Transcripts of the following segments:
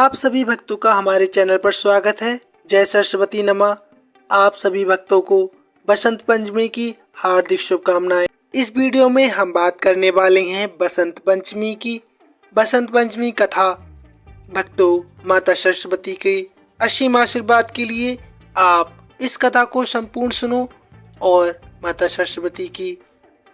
आप सभी भक्तों का हमारे चैनल पर स्वागत है। जय सरस्वती नमः। आप सभी भक्तों को बसंत पंचमी की हार्दिक शुभकामनाएं। इस वीडियो में हम बात करने वाले हैं बसंत पंचमी की। बसंत पंचमी कथा भक्तों, माता सरस्वती के असीम आशीर्वाद के लिए आप इस कथा को संपूर्ण सुनो और माता सरस्वती की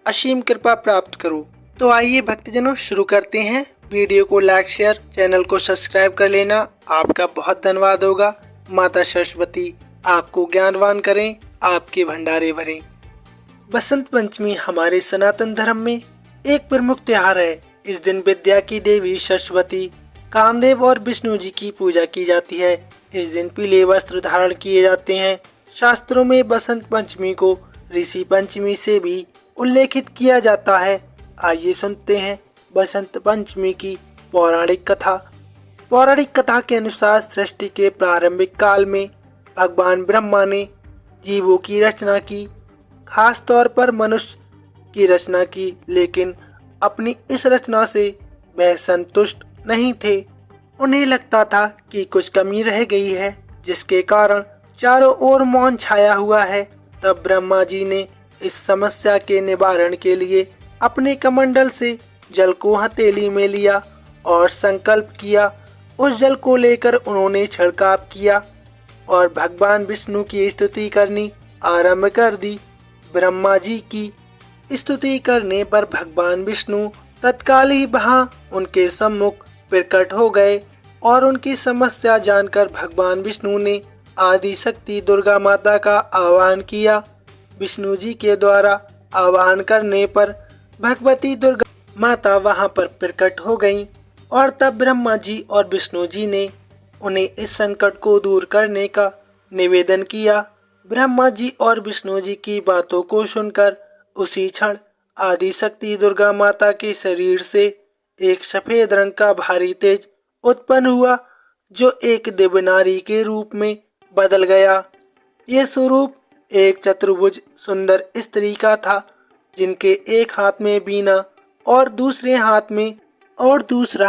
असीम कृपा प्राप्त करो। तो आइए भक्तजनों शुरू करते हैं। वीडियो को लाइक शेयर, चैनल को सब्सक्राइब कर लेना आपका बहुत धन्यवाद होगा। माता सरस्वती आपको ज्ञानवान करें, आपके भंडारे भरें। बसंत पंचमी हमारे सनातन धर्म में एक प्रमुख त्योहार है। इस दिन विद्या की देवी सरस्वती, कामदेव और विष्णु जी की पूजा की जाती है। इस दिन पीले वस्त्र धारण किए जाते हैं। शास्त्रों में बसंत पंचमी को ऋषि पंचमी से भी उल्लेखित किया जाता है। आइए सुनते हैं बसंत पंचमी की पौराणिक कथा। पौराणिक कथा के अनुसार सृष्टि के प्रारंभिक काल में भगवान ब्रह्मा ने जीवों की रचना की, खास तौर पर मनुष्य की रचना की, लेकिन अपनी इस रचना से वह संतुष्ट नहीं थे। उन्हें लगता था कि कुछ कमी रह गई है, जिसके कारण चारों ओर मौन छाया हुआ है। तब ब्रह्मा जी ने इस समस्या के निवारण के लिए अपने कमंडल से जल को हथेली में लिया और संकल्प किया। उस जल को लेकर उन्होंने छिड़काव किया और भगवान विष्णु की स्तुति करनी आरंभ कर दी। ब्रह्मा जी की स्तुति करने पर भगवान विष्णु तत्काल ही वहां उनके सम्मुख प्रकट हो गए और उनकी समस्या जानकर भगवान विष्णु ने आदि शक्ति दुर्गा माता का आह्वान किया। विष्णु जी के द्वारा आह्वान करने पर भगवती दुर्गा माता वहां पर प्रकट हो गईं और तब ब्रह्मा जी और विष्णु जी ने उन्हें इस संकट को दूर करने का निवेदन किया। ब्रह्मा जी और विष्णु जी की बातों को सुनकर उसी क्षण आदि शक्ति दुर्गा माता के शरीर से एक सफेद रंग का भारी तेज उत्पन्न हुआ, जो एक दिव्य नारी के रूप में बदल गया। ये स्वरूप एक चतुर्भुज सुंदर स्त्री का था, जिनके एक हाथ में वीणा और दूसरा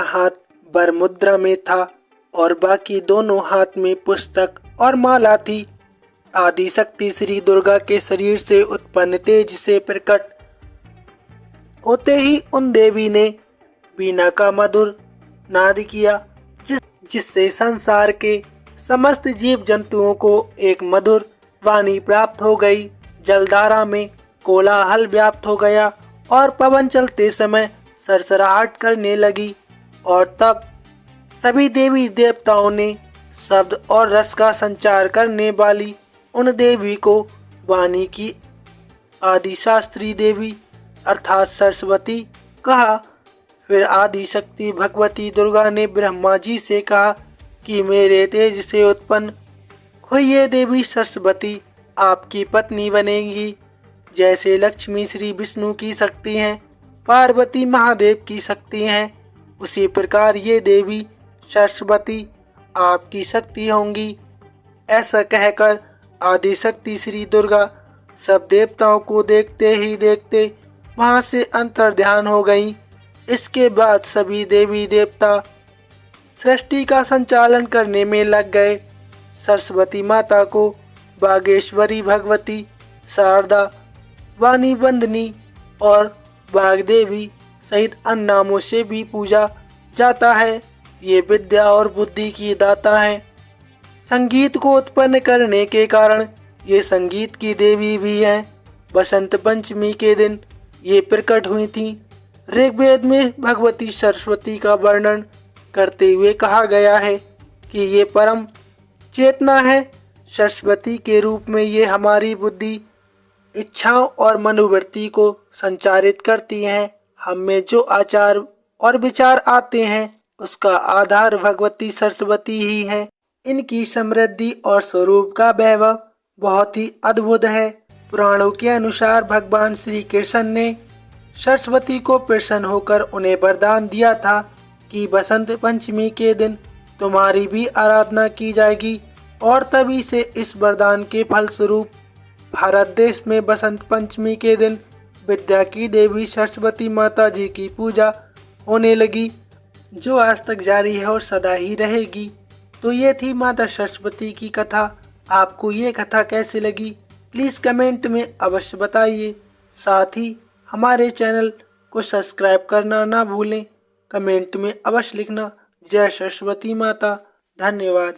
हाथ वर मुद्रा में था और बाकी दोनों हाथ में पुस्तक और माला थी। आदि शक्ति श्री दुर्गा के शरीर से उत्पन्न तेज से प्रकट होते ही उन देवी ने वीणा का मधुर नाद किया, जिससे संसार के समस्त जीव जंतुओं को एक मधुर वाणी प्राप्त हो गई। जलधारा में कोलाहल व्याप्त हो गया और पवन चलते समय सरसराहट करने लगी। और तब सभी देवी देवताओं ने शब्द और रस का संचार करने वाली उन देवी को वाणी की आदि शास्त्री देवी अर्थात सरस्वती कहा। फिर आदि शक्ति भगवती दुर्गा ने ब्रह्मा जी से कहा कि मेरे तेज से उत्पन्न हुई ये देवी सरस्वती आपकी पत्नी बनेगी। जैसे लक्ष्मी श्री विष्णु की शक्ति हैं, पार्वती महादेव की शक्ति हैं, उसी प्रकार ये देवी सरस्वती आपकी शक्ति होंगी। ऐसा कहकर आदि शक्ति श्री दुर्गा सब देवताओं को देखते ही देखते वहां से अंतर्ध्यान हो गईं। इसके बाद सभी देवी देवता सृष्टि का संचालन करने में लग गए। सरस्वती माता को बागेश्वरी भगवती, शारदा, वाणी बंदनी और वाग्देवी सहित अन्य नामों से भी पूजा जाता है। ये विद्या और बुद्धि की दाता है। संगीत को उत्पन्न करने के कारण ये संगीत की देवी भी हैं। बसंत पंचमी के दिन ये प्रकट हुई थी। ऋग्वेद में भगवती सरस्वती का वर्णन करते हुए कहा गया है कि ये परम चेतना है। सरस्वती के रूप में ये हमारी बुद्धि, इच्छाओं और मनोवृत्ति को संचारित करती हैं। हम में जो आचार और विचार आते हैं उसका आधार भगवती सरस्वती ही है। इनकी समृद्धि और स्वरूप का वैभव बहुत ही अद्भुत है। पुराणों के अनुसार भगवान श्री कृष्ण ने सरस्वती को प्रसन्न होकर उन्हें वरदान दिया था कि बसंत पंचमी के दिन तुम्हारी भी आराधना की जाएगी, और तभी से इस वरदान के फलस्वरूप भारत देश में बसंत पंचमी के दिन विद्या की देवी सरस्वती माता जी की पूजा होने लगी। जो आज तक जारी है और सदा ही रहेगी। तो ये थी माता सरस्वती की कथा। आपको ये कथा कैसी लगी प्लीज़ कमेंट में अवश्य बताइए। साथ ही हमारे चैनल को सब्सक्राइब करना ना भूलें। कमेंट में अवश्य लिखना जय सरस्वती माता। धन्यवाद।